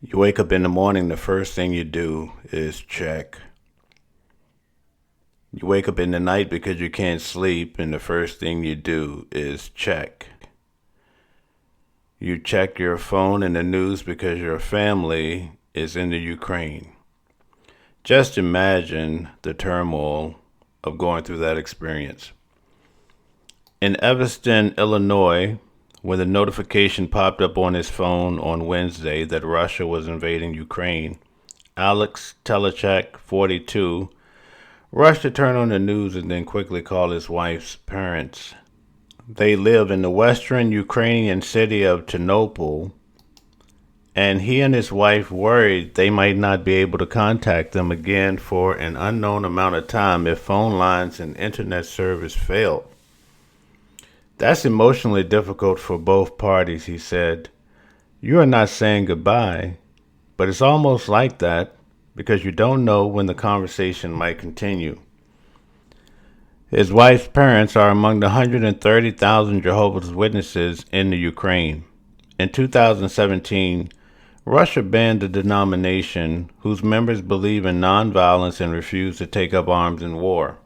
You wake up in the morning, the first thing you do is check. You wake up in the night because you can't sleep, and the first thing you do is check. You check your phone and the news because your family is in the Ukraine. Just imagine the turmoil of going through that experience. In Evanston, Illinois, when the notification popped up on his phone on Wednesday that Russia was invading Ukraine, Alex Telechak, 42, rushed to turn on the news and then quickly called his wife's parents. They live in the western Ukrainian city of Ternopil, and he and his wife worried they might not be able to contact them again for an unknown amount of time if phone lines and internet service failed. That's emotionally difficult for both parties, he said. You are not saying goodbye, but it's almost like that because you don't know when the conversation might continue. His wife's parents are among the 130,000 Jehovah's Witnesses in the Ukraine. In 2017, Russia banned a denomination whose members believe in nonviolence and refuse to take up arms in war.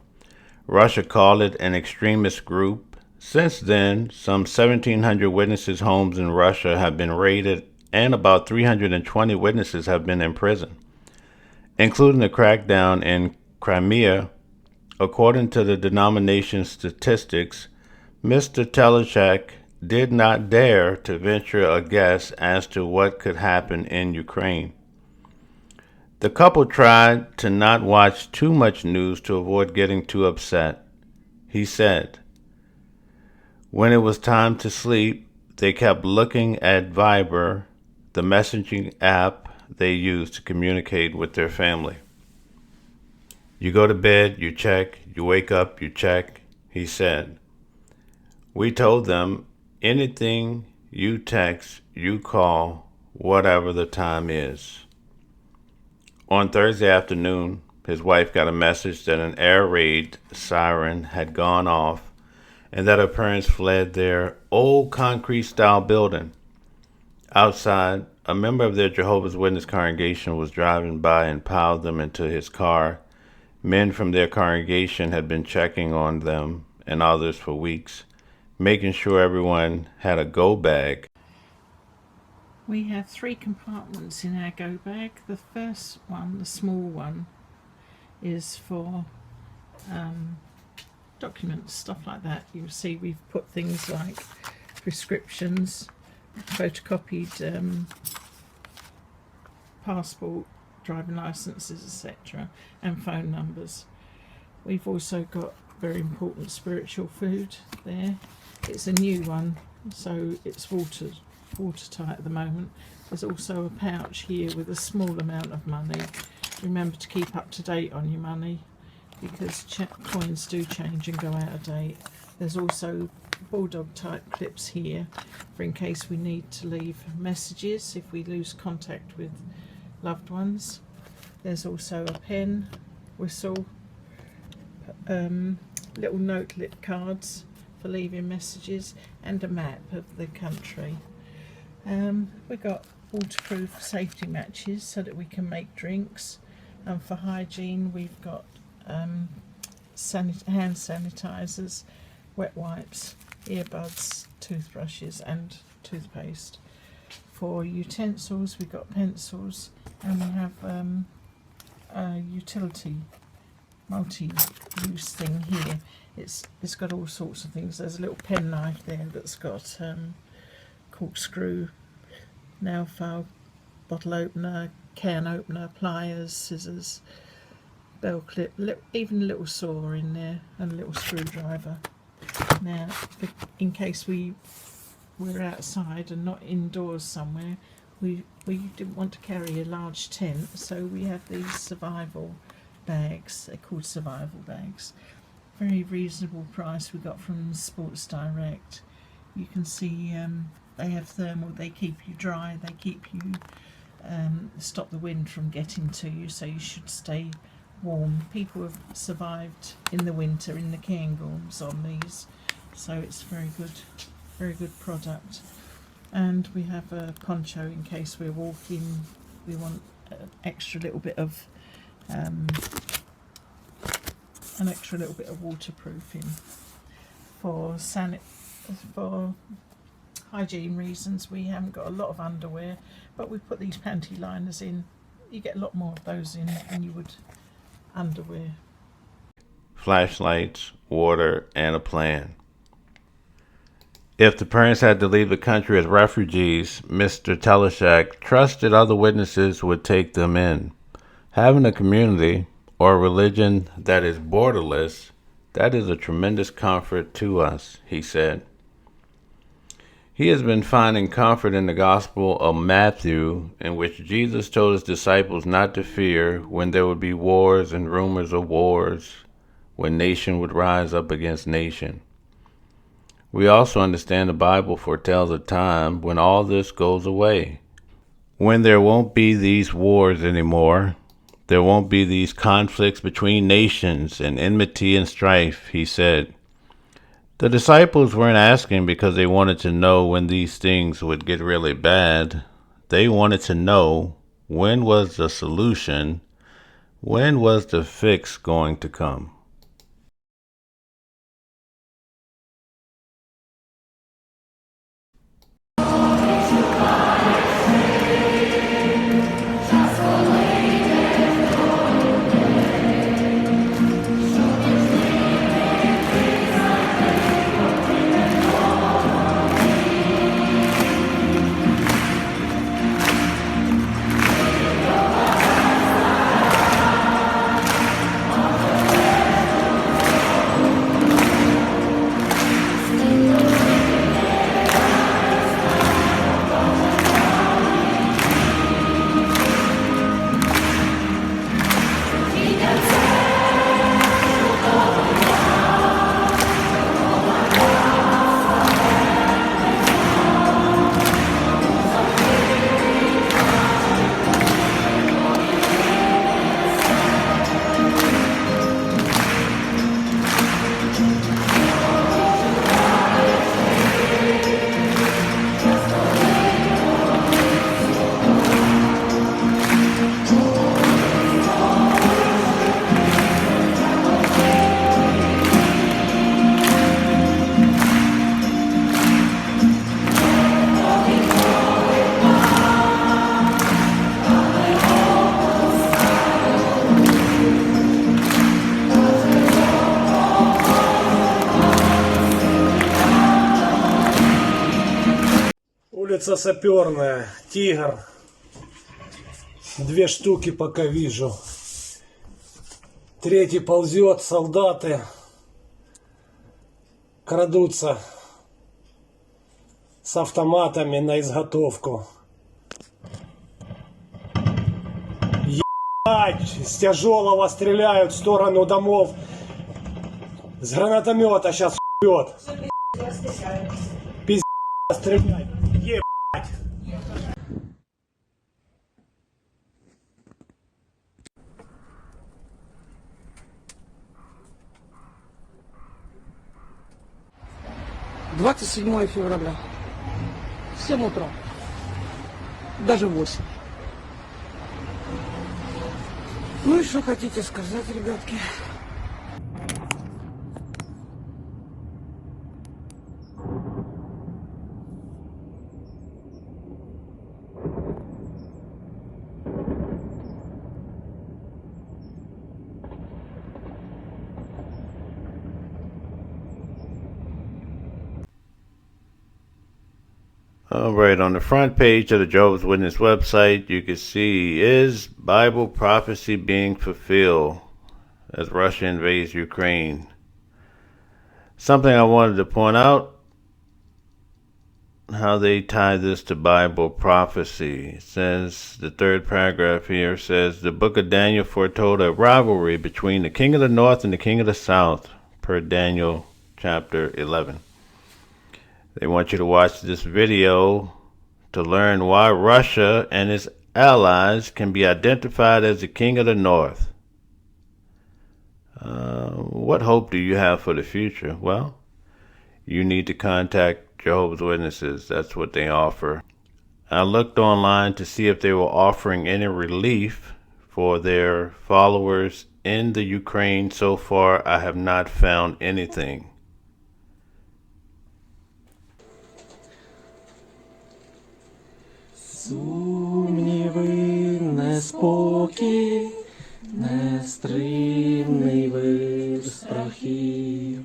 Russia called it an extremist group. Since then, some 1,700 witnesses' homes in Russia have been raided and about 320 witnesses have been imprisoned, including the crackdown in Crimea. According to the denomination's statistics, Mr. Telechak did not dare to venture a guess as to what could happen in Ukraine. The couple tried to not watch too much news to avoid getting too upset. He said, when it was time to sleep, they kept looking at Viber, the messaging app they use to communicate with their family. You go to bed, you check, you wake up, you check, he said. We told them anything you text, you call, whatever the time is. On Thursday afternoon, his wife got a message that an air raid siren had gone off and that her parents fled their old concrete-style building. Outside, a member of their Jehovah's Witness congregation was driving by and piled them into his car. Men from their congregation had been checking on them and others for weeks, making sure everyone had a go bag. We have 3 compartments in our go bag. The first one, the small one, is for documents, stuff like that. You'll see we've put things like prescriptions, photocopied passport, driving licenses, etc., and phone numbers. We've also got very important spiritual food there. It's a new one, so it's watertight at the moment. There's also a pouch here with a small amount of money. Remember to keep up to date on your money because coins do change and go out of date. There's also bulldog type clips here for in case we need to leave messages if we lose contact with loved ones. There's also a pen, whistle, little notelet cards for leaving messages, and a map of the country. We've got waterproof safety matches so that we can make drinks. And for hygiene, we've got hand sanitizers, wet wipes, earbuds, toothbrushes, and toothpaste. For utensils, we've got pencils, and we have a utility multi-use thing here. It's got all sorts of things. There's a little pen knife there that's got corkscrew, nail file, bottle opener, can opener, pliers, scissors, bell clip, even a little saw in there, and a little screwdriver. Now, in case we're outside and not indoors somewhere, we didn't want to carry a large tent, so we have these survival bags. They're called survival bags. Very reasonable price we got from Sports Direct. You can see they have thermal, they keep you dry, they keep you stop the wind from getting to you, so you should stay warm. People have survived in the winter in the cairngorms on these, so it's very good product. And we have a poncho in case we're walking we want an extra little bit of waterproofing for hygiene reasons. We haven't got a lot of underwear, but we put these panty liners in. You get a lot more of those in than you would underwear. Flashlights, water, and a plan. If the parents had to leave the country as refugees, Mr. Teleshak trusted other witnesses would take them in. Having a community or a religion that is borderless, that is a tremendous comfort to us, he said. He has been finding comfort in the Gospel of Matthew, in which Jesus told his disciples not to fear when there would be wars and rumors of wars, when nation would rise up against nation. We also understand the Bible foretells a time when all this goes away, when there won't be these wars anymore. There won't be these conflicts between nations and enmity and strife, he said. The disciples weren't asking because they wanted to know when these things would get really bad. They wanted to know, when was the solution? When was the fix going to come? Улица Саперная, Тигр. 2 штуки пока вижу. 3 ползет, солдаты крадутся с автоматами на изготовку. Ебать, с тяжелого стреляют в сторону домов. С гранатомета сейчас бьет. Пиздец стреляет. Ебать. «27 февраля, 7 утра, даже 8. Ну и что хотите сказать, ребятки? All right, on the front page of the Jehovah's Witness website, you can see, is Bible prophecy being fulfilled as Russia invades Ukraine? Something I wanted to point out, how they tie this to Bible prophecy. It says, the third paragraph here says, the book of Daniel foretold a rivalry between the king of the north and the king of the south, per Daniel chapter 11. They want you to watch this video to learn why Russia and its allies can be identified as the king of the north. What hope do you have for the future? Well, you need to contact Jehovah's Witnesses. That's what they offer. I looked online to see if they were offering any relief for their followers in the Ukraine. So far, I have not found anything. Сумніви, неспокій, нестримний вир страхів,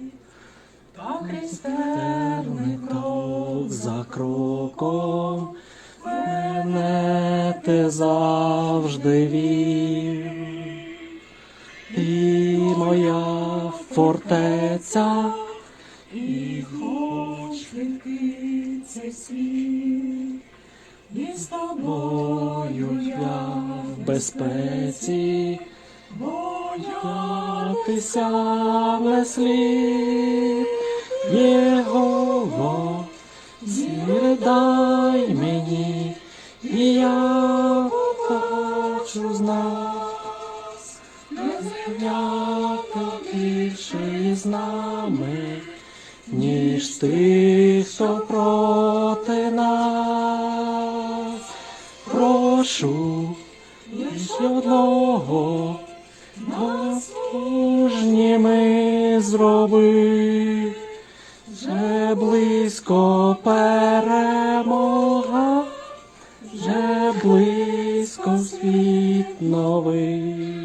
та христерний крок за кроком мене ти завжди вів. Ти моя фортеця, і хоч летить цей світ, і з тобою я в безпеці, боятися не слід. Єгово, зір дай мені, і я хочу з нас, не зрівняти більше із нами, ніж тих, що проти нас. Прошу лиш одного, нас мужніми зроби, вже близько перемога, вже близько світ новий.